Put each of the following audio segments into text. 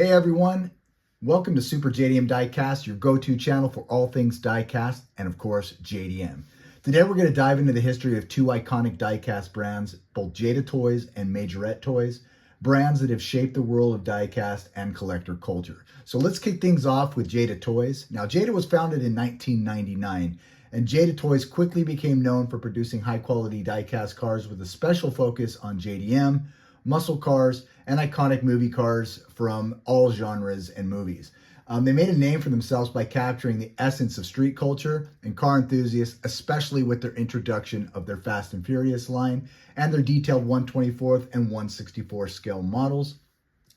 Hey everyone, welcome to Super JDM Diecast, your go-to channel for all things diecast and of course JDM. Today we're going to dive into the history of two iconic diecast brands, both Jada Toys and Majorette Toys, brands that have shaped the world of diecast and collector culture. So let's kick things off with Jada Toys. Now Jada was founded in 1999 and Jada Toys quickly became known for producing high-quality diecast cars with a special focus on JDM, muscle cars, and iconic movie cars from all genres and movies. They made a name for themselves by capturing the essence of street culture and car enthusiasts, especially with their introduction of their Fast and Furious line and their detailed 1/24th and 1/64 scale models.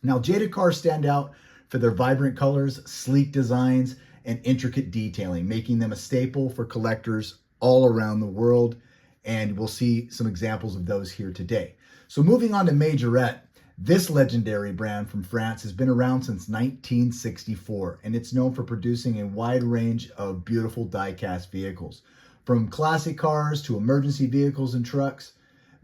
Now, Jada cars stand out for their vibrant colors, sleek designs, and intricate detailing, making them a staple for collectors all around the world. And we'll see some examples of those here today. So moving on to Majorette, this legendary brand from France has been around since 1964, and it's known for producing a wide range of beautiful die-cast vehicles. From classic cars to emergency vehicles and trucks,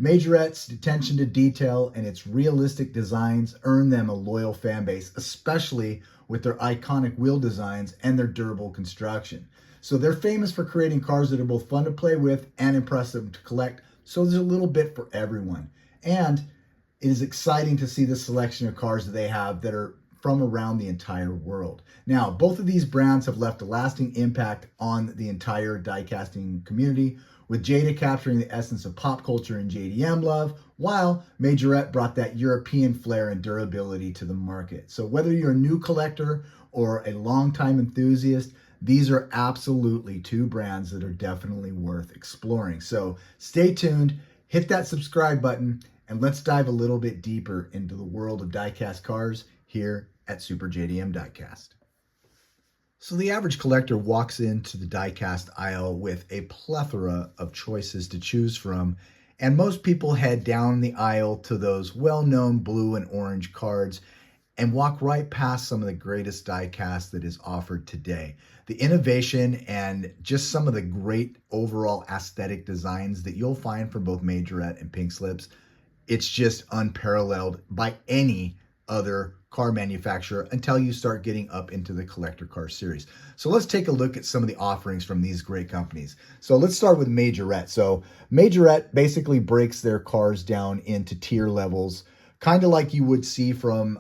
Majorette's attention to detail and its realistic designs earn them a loyal fan base, especially with their iconic wheel designs and their durable construction. So they're famous for creating cars that are both fun to play with and impressive to collect, so there's a little bit for everyone. And it is exciting to see the selection of cars that they have that are from around the entire world. Now, both of these brands have left a lasting impact on the entire die-casting community, with Jada capturing the essence of pop culture and JDM love, while Majorette brought that European flair and durability to the market. So whether you're a new collector or a longtime enthusiast, these are absolutely two brands that are definitely worth exploring. So stay tuned, hit that subscribe button, and let's dive a little bit deeper into the world of diecast cars here at Super JDM Diecast. So the average collector walks into the diecast aisle with a plethora of choices to choose from, and most people head down the aisle to those well-known blue and orange cards and walk right past some of the greatest diecast that is offered today. The innovation and just some of the great overall aesthetic designs that you'll find from both Majorette and Pink Slips, it's just unparalleled by any other car manufacturer until you start getting up into the collector car series. So let's take a look at some of the offerings from these great companies. So let's start with Majorette. So Majorette basically breaks their cars down into tier levels, kind of like you would see from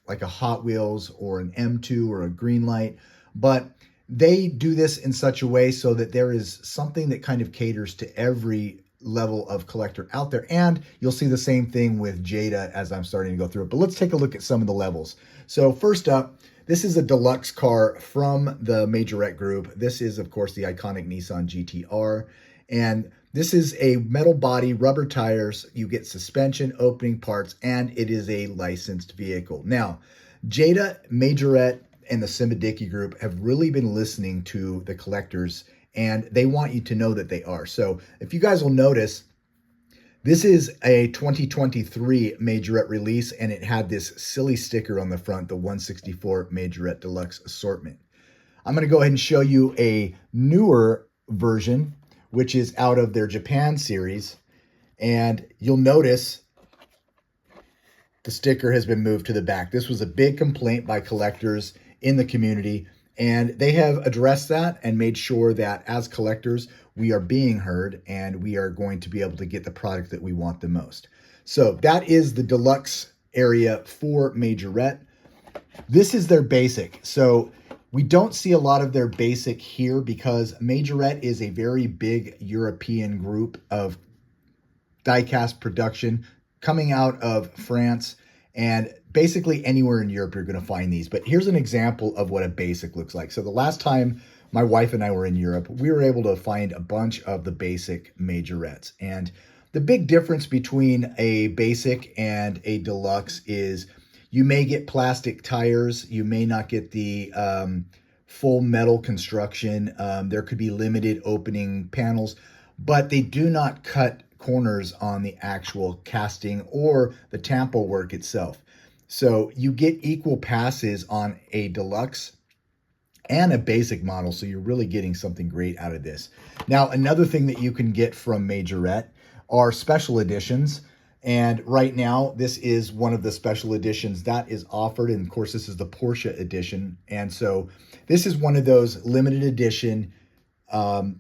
like a Hot Wheels or an M2 or a Greenlight, but they do this in such a way so that there is something that kind of caters to every level of collector out there. And you'll see the same thing with Jada as I'm starting to go through it. But let's take a look at some of the levels. So first up, this is a deluxe car from the Majorette group. This is, of course, the iconic Nissan GT-R. And this is a metal body, rubber tires. You get suspension, opening parts, and it is a licensed vehicle. Now, Jada, Majorette, and the Simbadicki group have really been listening to the collectors, and they want you to know that they are. So if you guys will notice, this is a 2023 Majorette release, and it had this silly sticker on the front, the 1/64 Majorette Deluxe Assortment. I'm going to go ahead and show you a newer version, which is out of their Japan series. And you'll notice the sticker has been moved to the back. This was a big complaint by collectors in the community, and they have addressed that and made sure that as collectors, we are being heard and we are going to be able to get the product that we want the most. So that is the deluxe area for Majorette. This is their basic. So we don't see a lot of their basic here because Majorette is a very big European group of diecast production coming out of France, and basically anywhere in Europe you're going to find these. But here's an example of what a basic looks like. So the last time my wife and I were in Europe, we were able to find a bunch of the basic Majorettes. And the big difference between a basic and a deluxe is you may get plastic tires. You may not get the full metal construction. There could be limited opening panels, but they do not cut corners on the actual casting or the tampo work itself. So you get equal passes on a deluxe and a basic model, so you're really getting something great out of this. Now, another thing that you can get from Majorette are special editions, And right now, this is one of the special editions that is offered. And of course, this is the Porsche edition. And so this is one of those limited edition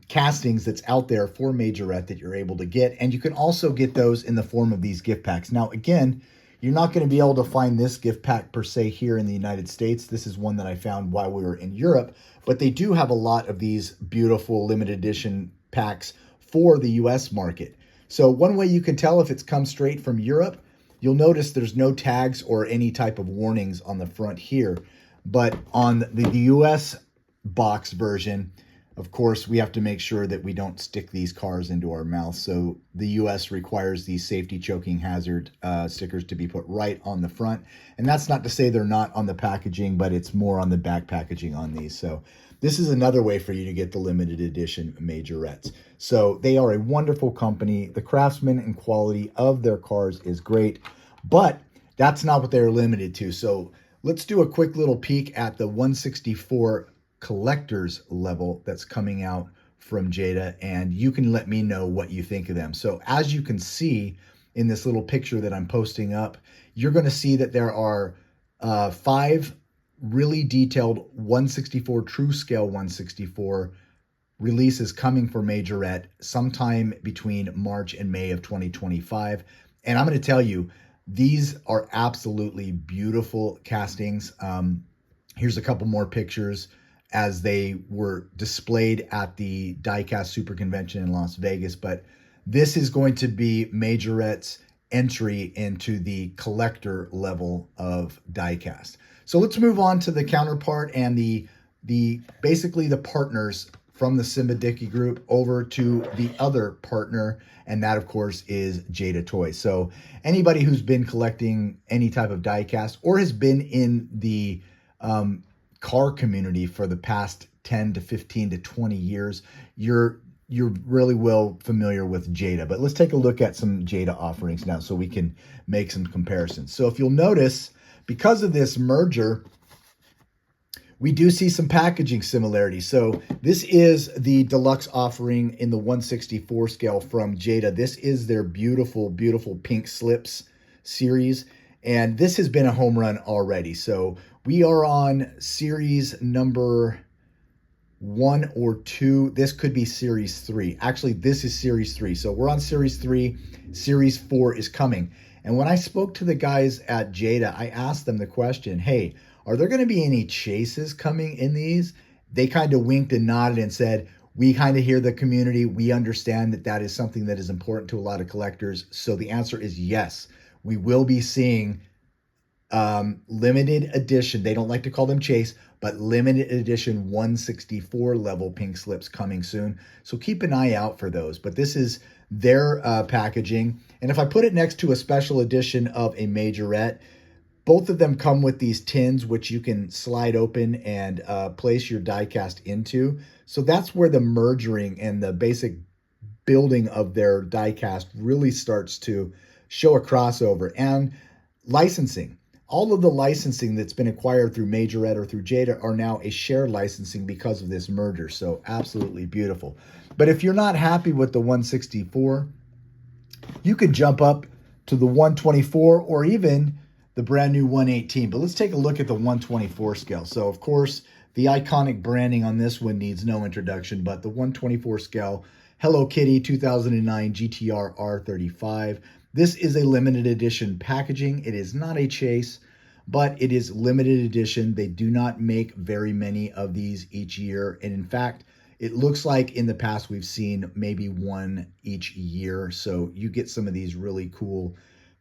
castings that's out there for Majorette that you're able to get. And you can also get those in the form of these gift packs. Now, again, you're not going to be able to find this gift pack per se here in the United States. This is one that I found while we were in Europe, but they do have a lot of these beautiful limited edition packs for the US market. So one way you can tell if it's come straight from Europe, you'll notice there's no tags or any type of warnings on the front here. But on the US box version, of course, we have to make sure that we don't stick these cars into our mouth. So the US requires these safety choking hazard stickers to be put right on the front. And that's not to say they're not on the packaging, but it's more on the back packaging on these. So this is another way for you to get the limited edition Majorettes. So they are a wonderful company. The craftsman and quality of their cars is great, but that's not what they're limited to. So let's do a quick little peek at the 164 collector's level that's coming out from Jada, and you can let me know what you think of them. So as you can see in this little picture that I'm posting up, you're going to see that there are 5 really detailed 164 true scale 164 releases coming for Majorette sometime between March and May of 2025. And I'm going to tell you, these are absolutely beautiful castings. Here's a couple more pictures as they were displayed at the Diecast Super Convention in Las Vegas. But this is going to be Majorette's entry into the collector level of diecast. So let's move on to the counterpart and the basically the partners from the Simba Dickey group over to the other partner, and that of course is Jada Toys. So anybody who's been collecting any type of diecast or has been in the car community for the past 10 to 15 to 20 years, you're really well familiar with Jada. But let's take a look at some Jada offerings now so we can make some comparisons. So if you'll notice, because of this merger, we do see some packaging similarities. So this is the deluxe offering in the 164 scale from Jada. This is their beautiful, beautiful pink slips series. And this has been a home run already. So we are on series number 1 or 2. This could be series 3. Actually, this is series 3. So we're on series 3. Series 4 is coming. And when I spoke to the guys at Jada, I asked them the question, hey, are there going to be any chases coming in these? They kind of winked and nodded and said, we kind of hear the community. We understand that that is something that is important to a lot of collectors. So the answer is yes. We will be seeing limited edition. They don't like to call them chase, but limited edition 164 level pink slips coming soon. So keep an eye out for those. But this is their packaging. And if I put it next to a special edition of a Majorette, both of them come with these tins, which you can slide open and place your diecast into. So that's where the merging and the basic building of their diecast really starts to show a crossover. And licensing. All of the licensing that's been acquired through Majorette or through Jada are now a shared licensing because of this merger. So absolutely beautiful. But if you're not happy with the 164, you could jump up to the 124 or even the brand new 118. But let's take a look at the 124 scale. So of course, the iconic branding on this one needs no introduction, but the 124 scale Hello Kitty 2009 GTR R35. This is a limited edition packaging. It is not a chase, but it is limited edition. They do not make very many of these each year. And in fact, it looks like in the past we've seen maybe one each year. So you get some of these really cool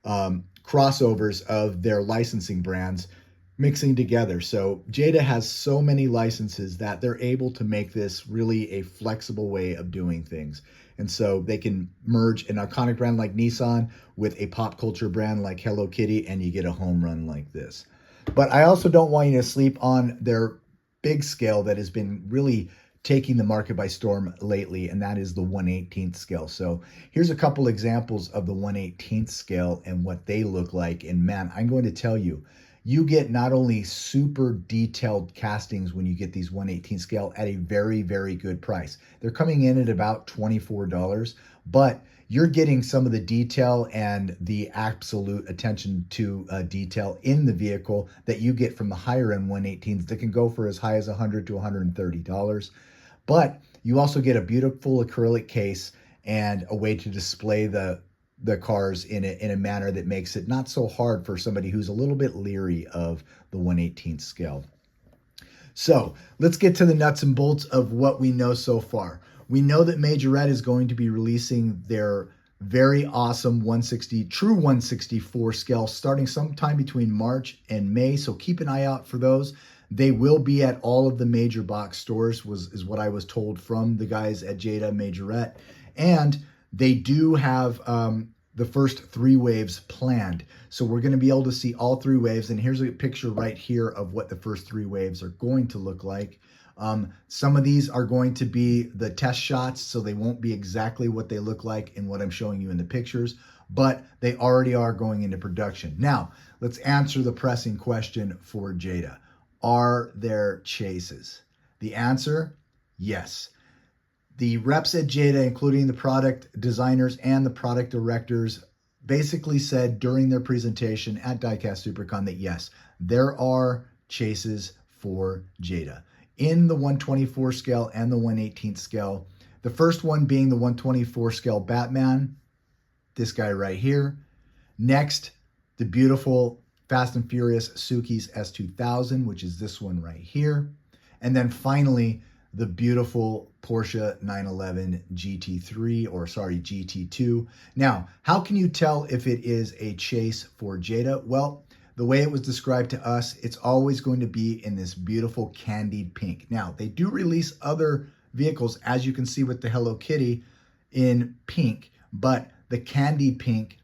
crossovers of their licensing brands mixing together. So Jada has so many licenses that they're able to make this really a flexible way of doing things. And so they can merge an iconic brand like Nissan with a pop culture brand like Hello Kitty, and you get a home run like this. But I also don't want you to sleep on their big scale that has been really taking the market by storm lately, and that is the 1/18th scale. So here's a couple examples of the 1/18th scale and what they look like. And man, I'm going to tell you, you get not only super detailed castings when you get these 1/18 scale at a very, very good price. They're coming in at about $24, but you're getting some of the detail and the absolute attention to detail in the vehicle that you get from the higher end 118s that can go for as high as $100 to $130. But you also get a beautiful acrylic case and a way to display the cars in a manner that makes it not so hard for somebody who's a little bit leery of the 1/18 scale. So let's get to the nuts and bolts of what we know so far. We know that Majorette is going to be releasing their very awesome 160, true 164 scale starting sometime between March and May. So keep an eye out for those. They will be at all of the major box stores, is what I was told from the guys at Jada Majorette. And they do have the first 3 waves planned. So we're going to be able to see all 3 waves. And here's a picture right here of what the first 3 waves are going to look like. Some of these are going to be the test shots, so they won't be exactly what they look like in what I'm showing you in the pictures, but they already are going into production. Now, let's answer the pressing question for Jada. Are there chases? The answer, yes. The reps at Jada, including the product designers and the product directors, basically said during their presentation at Diecast SuperCon that yes, there are chases for Jada in the 124 scale and the 1/18 scale. The first one being the 124 scale Batman, this guy right here. Next, the beautiful Fast and Furious Suzuki's S2000, which is this one right here. And then finally, the beautiful Porsche 911 GT3, or sorry, GT2. Now, how can you tell if it is a chase for Jada? Well, the way it was described to us, it's always going to be in this beautiful candied pink. Now, they do release other vehicles, as you can see with the Hello Kitty, in pink, but the candied pink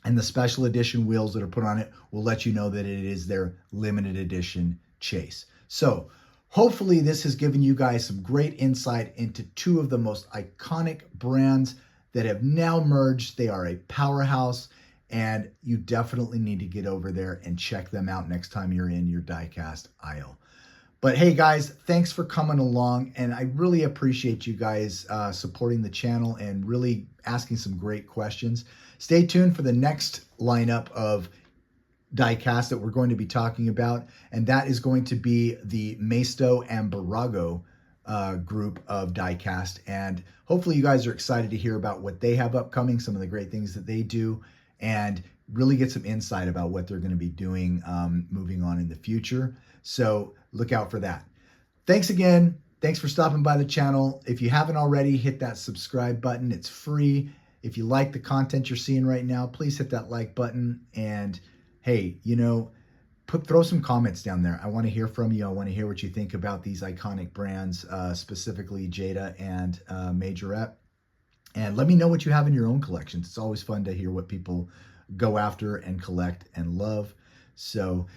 and the special edition wheels that are put on it will let you know that it is their limited edition chase. So hopefully this has given you guys some great insight into 2 of the most iconic brands that have now merged. They are a powerhouse, and you definitely need to get over there and check them out next time you're in your Diecast aisle. But hey guys, thanks for coming along, and I really appreciate you guys supporting the channel and really asking some great questions. Stay tuned for the next lineup of diecast that we're going to be talking about, and that is going to be the Maisto and Barago group of diecast. And hopefully you guys are excited to hear about what they have upcoming, some of the great things that they do, and really get some insight about what they're going to be doing moving on in the future. So look out for that. Thanks again. Thanks for stopping by the channel. If you haven't already, hit that subscribe button. It's free. If you like the content you're seeing right now, please hit that like button. And hey, you know, throw some comments down there. I want to hear from you. I want to hear what you think about these iconic brands, specifically Jada and Majorette. And let me know what you have in your own collections. It's always fun to hear what people go after and collect and love. So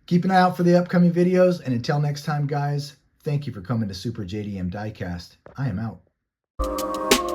keep an eye out for the upcoming videos. And until next time, guys, thank you for coming to Super JDM Diecast. I am out.